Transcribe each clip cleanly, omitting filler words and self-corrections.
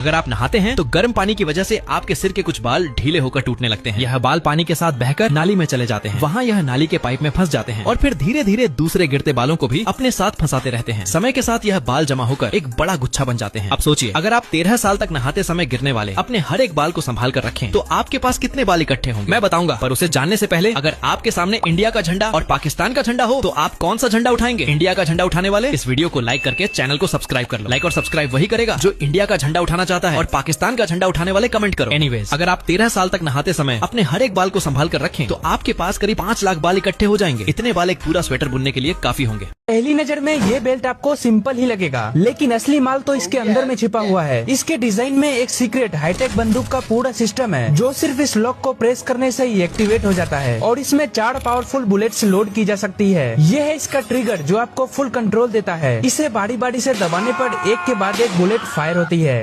अगर आप नहाते हैं तो गर्म पानी की वजह से आपके सिर के कुछ बाल ढीले होकर टूटने लगते हैं। यह बाल पानी के साथ बहकर नाली में चले जाते हैं, वहाँ यह नाली के पाइप में फंस जाते हैं और फिर धीरे धीरे दूसरे गिरते बालों को भी अपने साथ फंसाते रहते हैं। समय के साथ यह बाल जमा होकर एक बड़ा गुच्छा बन जाते हैं। अब सोचिए, अगर आप 13 साल तक नहाते समय गिरने वाले अपने हर एक बाल को संभाल कर रखें तो आपके पास कितने बाल इकट्ठे होंगे, मैं बताऊंगा। पर उसे जानने से पहले, अगर आपके सामने इंडिया का झंडा और पाकिस्तान का झंडा हो तो आप कौन सा झंडा उठाएंगे? इंडिया का झंडा उठाने वाले इस वीडियो को लाइक करके चैनल को सब्सक्राइब कर लो। लाइक और सब्सक्राइब वही करेगा जो इंडिया का झंडा उठाना चाहता है, और पाकिस्तान का झंडा उठाने वाले कमेंट करो। एनीवेज, अगर आप 13 साल तक नहाते समय अपने हर एक बाल को संभाल कर रखें तो आपके पास करीब 5 लाख बाल इकट्ठे हो जाएंगे। इतने बाल एक पूरा स्वेटर बुनने के लिए काफी होंगे। पहली नजर में ये बेल्ट आपको सिंपल ही लगेगा, लेकिन असली माल तो इसके अंदर में छिपा हुआ है। इसके डिजाइन में एक सीक्रेट हाईटेक बंदूक का पूरा सिस्टम है जो सिर्फ इस लॉक को प्रेस करने से ही एक्टिवेट हो जाता है, और इसमें 4 पावरफुल बुलेट्स लोड की जा सकती है। ये है इसका ट्रिगर जो आपको फुल कंट्रोल देता है। इसे बारी बारी से दबाने पर एक के बाद एक बुलेट फायर होती है।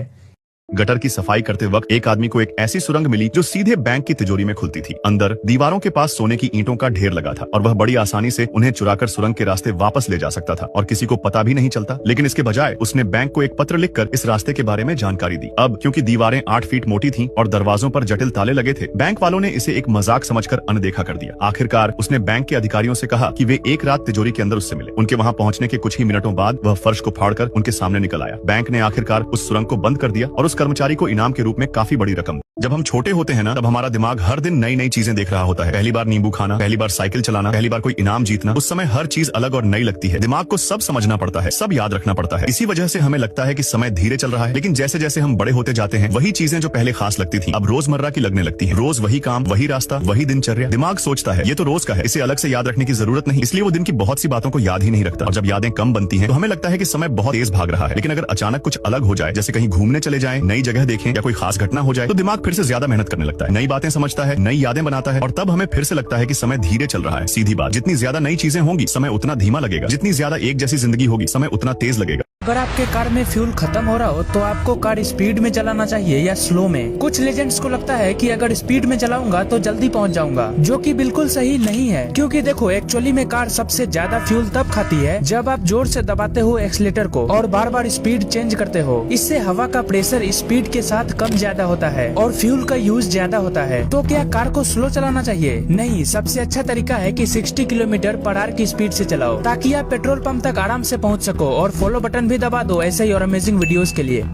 गटर की सफाई करते वक्त एक आदमी को एक ऐसी सुरंग मिली जो सीधे बैंक की तिजोरी में खुलती थी। अंदर दीवारों के पास सोने की ईंटों का ढेर लगा था और वह बड़ी आसानी से उन्हें चुराकर सुरंग के रास्ते वापस ले जा सकता था और किसी को पता भी नहीं चलता। लेकिन इसके बजाय उसने बैंक को एक पत्र लिखकर इस रास्ते के बारे में जानकारी दी। अब क्योंकि दीवारें 8 फीट मोटी थीं और दरवाजों पर जटिल ताले लगे थे, बैंक वालों ने इसे एक मजाक समझकर अनदेखा कर दिया। आखिरकार उसने बैंक के अधिकारियों से कहा कि वे एक रात तिजोरी के अंदर उससे मिले। उनके वहाँ पहुँचने के कुछ ही मिनटों बाद वह फर्श को फाड़कर उनके सामने निकल आया। बैंक ने आखिरकार उस सुरंग को बंद कर दिया और उस कर्मचारी को इनाम के रूप में काफी बड़ी रकम। जब हम छोटे होते हैं ना, तब हमारा दिमाग हर दिन नई नई चीजें देख रहा होता है। पहली बार नींबू खाना, पहली बार साइकिल चलाना, पहली बार कोई इनाम जीतना। उस समय हर चीज अलग और नई लगती है। दिमाग को सब समझना पड़ता है, सब याद रखना पड़ता है। इसी वजह से हमें लगता है कि समय धीरे चल रहा है। लेकिन जैसे जैसे हम बड़े होते जाते हैं, वही चीजें जो पहले खास लगती थी अब रोजमर्रा की लगने लगती है। रोज वही काम, वही रास्ता, वही दिनचर्या। दिमाग सोचता है ये तो रोज का है, इसे अलग से याद रखने की जरूरत नहीं। इसलिए वो दिन की बहुत सी बातों को याद ही नहीं रखता। और जब यादें कम बनती हैं तो हमें लगता है कि समय बहुत तेज भाग रहा है। लेकिन अगर अचानक कुछ अलग हो जाए, जैसे कहीं घूमने चले जाएं, नई जगह देखें या कोई खास घटना हो जाए, तो दिमाग फिर से ज्यादा मेहनत करने लगता है, नई बातें समझता है, नई यादें बनाता है, और तब हमें फिर से लगता है कि समय धीरे चल रहा है। सीधी बात, जितनी ज्यादा नई चीजें होंगी समय उतना धीमा लगेगा, जितनी ज्यादा एक जैसी जिंदगी होगी समय उतना तेज लगेगा। अगर आपके कार में फ्यूल खत्म हो रहा हो तो आपको कार स्पीड में चलाना चाहिए या स्लो में। कुछ लेजेंड्स को लगता है कि अगर स्पीड में चलाऊंगा तो जल्दी पहुंच जाऊंगा, जो कि बिल्कुल सही नहीं है। क्योंकि देखो, एक्चुअली में कार सबसे ज्यादा फ्यूल तब खाती है जब आप जोर से दबाते हो एक्सीलेटर को और बार बार स्पीड चेंज करते हो। इससे हवा का प्रेशर स्पीड के साथ कम ज्यादा होता है और फ्यूल का यूज ज्यादा होता है। तो क्या कार को स्लो चलाना चाहिए? नहीं, सबसे अच्छा तरीका है कि 60 किलोमीटर पर आवर की स्पीड से चलाओ, ताकि आप पेट्रोल पंप तक आराम से पहुंच सको। और फॉलो बटन भी दबा दो ऐसे ही और अमेजिंग वीडियोस के लिए।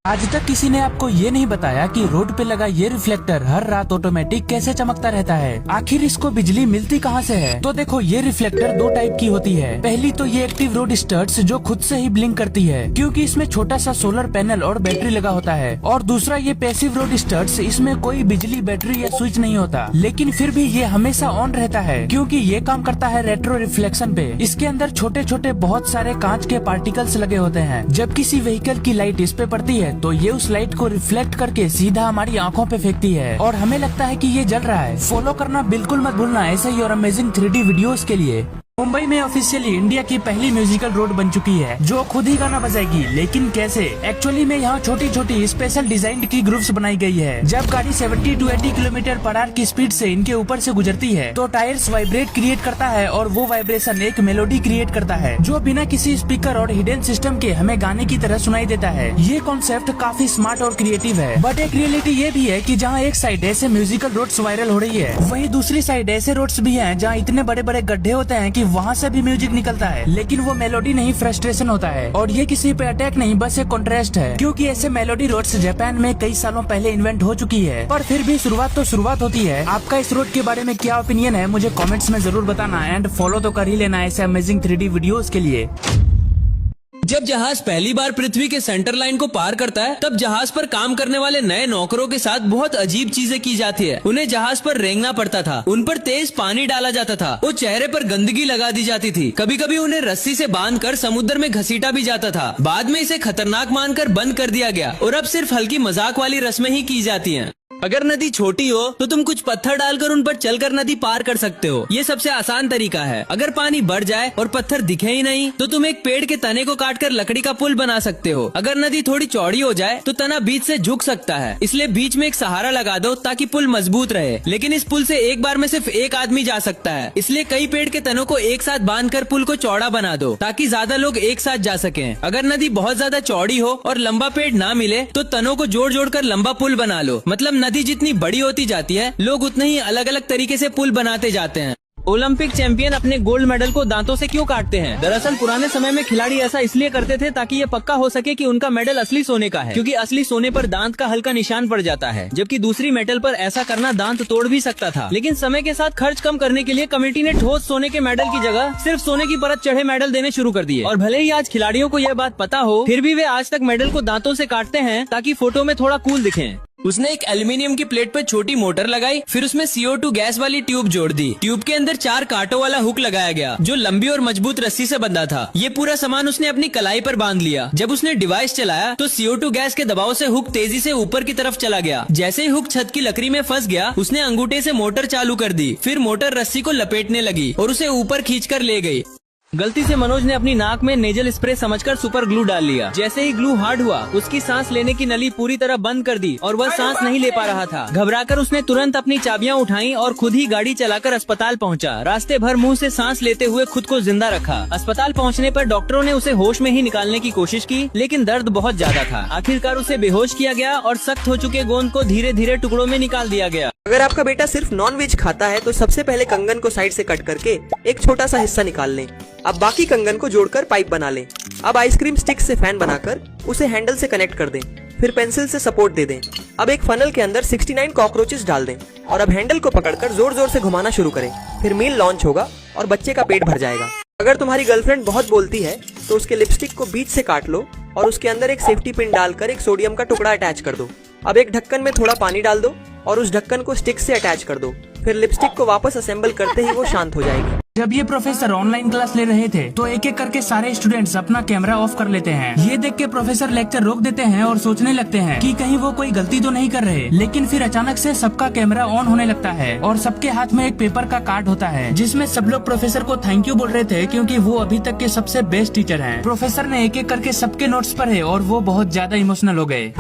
आज तक किसी ने आपको ये नहीं बताया कि रोड पे लगा ये रिफ्लेक्टर हर रात ऑटोमेटिक कैसे चमकता रहता है। आखिर इसको बिजली मिलती कहाँ से है? तो देखो, ये रिफ्लेक्टर 2 टाइप की होती है। पहली तो ये एक्टिव रोड स्टड्स जो खुद से ही ब्लिंक करती है, क्योंकि इसमें छोटा सा सोलर पैनल और बैटरी लगा होता है। और दूसरा ये पैसिव रोड स्टड्स, इसमें कोई बिजली, बैटरी या स्विच नहीं होता, लेकिन फिर भी ये हमेशा ऑन रहता है, क्योंकि ये काम करता है रेट्रो रिफ्लेक्शन पे। इसके अंदर छोटे छोटे बहुत सारे कांच के पार्टिकल्स लगे होते हैं। जब किसी व्हीकल की लाइट इस पे पड़ती है तो ये उस लाइट को रिफ्लेक्ट करके सीधा हमारी आंखों पे फेंकती है और हमें लगता है कि ये जल रहा है। फॉलो करना बिल्कुल मत भूलना ऐसे ही और अमेजिंग 3D वीडियोस के लिए। मुंबई में ऑफिशियली इंडिया की पहली म्यूजिकल रोड बन चुकी है जो खुद ही गाना बजाएगी। लेकिन कैसे? एक्चुअली में यहाँ छोटी छोटी स्पेशल डिजाइन की ग्रुप्स बनाई गई है। जब गाड़ी 70 to 80 किलोमीटर पर आवर की स्पीड से इनके ऊपर से गुजरती है तो टायर्स वाइब्रेट क्रिएट करता है और वो वाइब्रेशन एक मेलोडी क्रिएट करता है जो बिना किसी स्पीकर और हिडन सिस्टम के हमें गाने की तरह सुनाई देता है। ये कॉन्सेप्ट काफी स्मार्ट और क्रिएटिव है। बट एक रियलिटी ये भी है कि जहाँ एक साइड ऐसे म्यूजिकल रोड्स वायरल हो रही है, वहीं दूसरी साइड ऐसे रोड्स भी हैं जहाँ इतने बड़े बड़े गड्ढे होते हैं कि वहाँ से भी म्यूजिक निकलता है, लेकिन वो मेलोडी नहीं, फ्रस्ट्रेशन होता है। और ये किसी पे अटैक नहीं, बस एक कॉन्ट्रास्ट है, क्योंकि ऐसे मेलोडी रोड्स जापान में कई सालों पहले इन्वेंट हो चुकी है। पर फिर भी शुरुआत तो शुरुआत होती है। आपका इस रोड के बारे में क्या ओपिनियन है मुझे कमेंट्स में जरूर बताना, एंड फॉलो तो कर ही लेना ऐसे अमेजिंग 3D वीडियोस के लिए। जब जहाज पहली बार पृथ्वी के सेंटर लाइन को पार करता है, तब जहाज पर काम करने वाले नए नौकरों के साथ बहुत अजीब चीजें की जाती है। उन्हें जहाज पर रेंगना पड़ता था, उन पर तेज पानी डाला जाता था, वो चेहरे पर गंदगी लगा दी जाती थी, कभी कभी उन्हें रस्सी से बांधकर समुद्र में घसीटा भी जाता था। बाद में इसे खतरनाक मानकर बंद कर दिया गया और अब सिर्फ हल्की मजाक वाली रस्में ही की जाती हैं। अगर नदी छोटी हो तो तुम कुछ पत्थर डालकर उन पर चलकर नदी पार कर सकते हो। ये सबसे आसान तरीका है। अगर पानी बढ़ जाए और पत्थर दिखे ही नहीं तो तुम एक पेड़ के तने को काटकर लकड़ी का पुल बना सकते हो। अगर नदी थोड़ी चौड़ी हो जाए तो तना बीच से झुक सकता है, इसलिए बीच में एक सहारा लगा दो ताकि पुल मजबूत रहे। लेकिन इस पुल से एक बार में सिर्फ एक आदमी जा सकता है, इसलिए कई पेड़ के तनों को एक साथ बांधकर पुल को चौड़ा बना दो ताकि ज्यादा लोग एक साथ जा सकें। अगर नदी बहुत ज्यादा चौड़ी हो और लंबा पेड़ ना मिले तो तनों को जोड़ जोड़ कर लंबा पुल बना लो। मतलब नदी जितनी बड़ी होती जाती है, लोग उतने ही अलग अलग तरीके से पुल बनाते जाते हैं। ओलंपिक चैंपियन अपने गोल्ड मेडल को दांतों से क्यों काटते हैं? दरअसल पुराने समय में खिलाड़ी ऐसा इसलिए करते थे ताकि ये पक्का हो सके कि उनका मेडल असली सोने का है, क्योंकि असली सोने पर दांत का हल्का निशान पड़ जाता है, जबकि दूसरी मेटल पर ऐसा करना दांत तोड़ भी सकता था। लेकिन समय के साथ खर्च कम करने के लिए कमेटी ने ठोस सोने के मेडल की जगह सिर्फ सोने की परत चढ़े मेडल देने शुरू कर दिए। और भले ही आज खिलाड़ियों को यह बात पता हो, फिर भी वे आज तक मेडल को दांतों से काटते हैं ताकि फोटो में थोड़ा कूल दिखें। उसने एक एल्यूमिनियम की प्लेट पर छोटी मोटर लगाई, फिर उसमें CO2 गैस वाली ट्यूब जोड़ दी। ट्यूब के अंदर 4 कांटों वाला हुक लगाया गया जो लंबी और मजबूत रस्सी से बंधा था। ये पूरा सामान उसने अपनी कलाई पर बांध लिया। जब उसने डिवाइस चलाया तो CO2 गैस के दबाव से हुक तेजी से ऊपर की तरफ चला गया। जैसे ही हुक छत की लकड़ी में फंस गया, उसने अंगूठे से मोटर चालू कर दी। फिर मोटर रस्सी को लपेटने लगी और उसे ऊपर खींचकर ले गई। गलती से मनोज ने अपनी नाक में नेजल स्प्रे समझकर सुपर ग्लू डाल लिया। जैसे ही ग्लू हार्ड हुआ, उसकी सांस लेने की नली पूरी तरह बंद कर दी और वह सांस नहीं ले पा रहा था। घबराकर उसने तुरंत अपनी चाबियां उठाई और खुद ही गाड़ी चलाकर अस्पताल पहुंचा। रास्ते भर मुंह से सांस लेते हुए खुद को जिंदा रखा। अस्पताल पहुंचने पर डॉक्टरों ने उसे होश में ही निकालने की कोशिश की, लेकिन दर्द बहुत ज्यादा था। आखिरकार उसे बेहोश किया गया और सख्त हो चुके गोंद को धीरे धीरे टुकड़ों में निकाल दिया गया। अगर आपका बेटा सिर्फ नॉनवेज खाता है तो सबसे पहले कंगन को साइड से कट करके एक छोटा सा हिस्सा निकाल लें। अब बाकी कंगन को जोड़कर पाइप बना लें। अब आइसक्रीम स्टिक से फैन बनाकर उसे हैंडल से कनेक्ट कर दें, फिर पेंसिल से सपोर्ट दे दें। अब एक फनल के अंदर 69 कॉकरोचेस डाल दें और अब हैंडल को पकड़कर जोर जोर से घुमाना शुरू करें। फिर मील लॉन्च होगा और बच्चे का पेट भर जाएगा। अगर तुम्हारी गर्लफ्रेंड बहुत बोलती है तो उसके लिपस्टिक को बीच से काट लो और उसके अंदर एक सेफ्टी पिन डालकर एक सोडियम का टुकड़ा अटैच कर दो। अब एक ढक्कन में थोड़ा पानी डाल दो और उस ढक्कन को स्टिक से अटैच कर दो। फिर लिपस्टिक को वापस असेंबल करते ही वो शांत हो जाएगी। जब ये प्रोफेसर ऑनलाइन क्लास ले रहे थे तो एक एक करके सारे स्टूडेंट्स अपना कैमरा ऑफ कर लेते हैं। ये देख के प्रोफेसर लेक्चर रोक देते हैं और सोचने लगते हैं कि कहीं वो कोई गलती तो नहीं कर रहे। लेकिन फिर अचानक से सबका कैमरा ऑन होने लगता है और सबके हाथ में एक पेपर का कार्ड होता है जिसमें सब लोग प्रोफेसर को थैंक यू बोल रहे थे क्योंकि वो अभी तक के सबसे बेस्ट टीचर हैं। प्रोफेसर ने एक एक करके सबके नोट्स पढ़े और वो बहुत ज्यादा इमोशनल हो गए।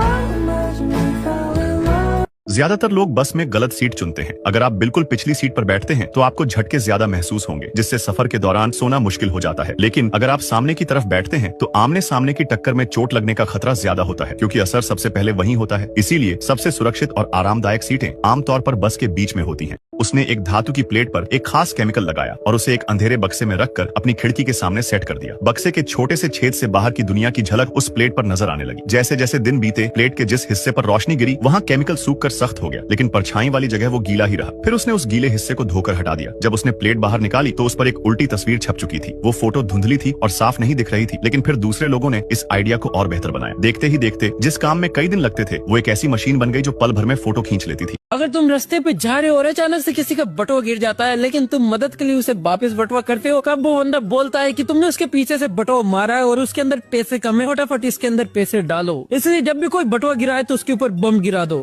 ज्यादातर लोग बस में गलत सीट चुनते हैं। अगर आप बिल्कुल पिछली सीट पर बैठते हैं तो आपको झटके ज्यादा महसूस होंगे, जिससे सफर के दौरान सोना मुश्किल हो जाता है। लेकिन अगर आप सामने की तरफ बैठते हैं तो आमने सामने की टक्कर में चोट लगने का खतरा ज्यादा होता है, क्योंकि असर सबसे पहले वहीं होता है। इसीलिए सबसे सुरक्षित और आरामदायक सीटें आमतौर पर बस के बीच में होती हैं। उसने एक धातु की प्लेट पर एक खास केमिकल लगाया और उसे एक अंधेरे बक्से में रखकर अपनी खिड़की के सामने सेट कर दिया। बक्से के छोटे से छेद से बाहर की दुनिया की झलक उस प्लेट पर नजर आने लगी। जैसे जैसे दिन बीते, प्लेट के जिस हिस्से पर रोशनी गिरी वहाँ केमिकल सूख कर सख्त हो गया, लेकिन परछाई वाली जगह वो गीला ही रहा। फिर उसने उस गीले हिस्से को धोकर हटा दिया। जब उसने प्लेट बाहर निकाली तो उस पर एक उल्टी तस्वीर छप चुकी थी। वो फोटो धुंधली थी और साफ नहीं दिख रही थी, लेकिन फिर दूसरे लोगों ने इस आइडिया को और बेहतर बनाया। देखते ही देखते जिस काम में कई दिन लगते थे, वो एक ऐसी मशीन बन गई जो पल भर में फोटो खींच लेती थी। अगर तुम रास्ते पे जा रहे हो और अचानक से किसी का बटुआ गिर जाता है, लेकिन तुम मदद के लिए उसे वापस बटुआ करते हो, कब वो बंदा बोलता है कि तुमने उसके पीछे से बटुआ मारा है और उसके अंदर पैसे कम है, फटाफट इसके अंदर पैसे डालो। इसलिए जब भी कोई बटुआ गिरा है तो उसके ऊपर बम गिरा दो।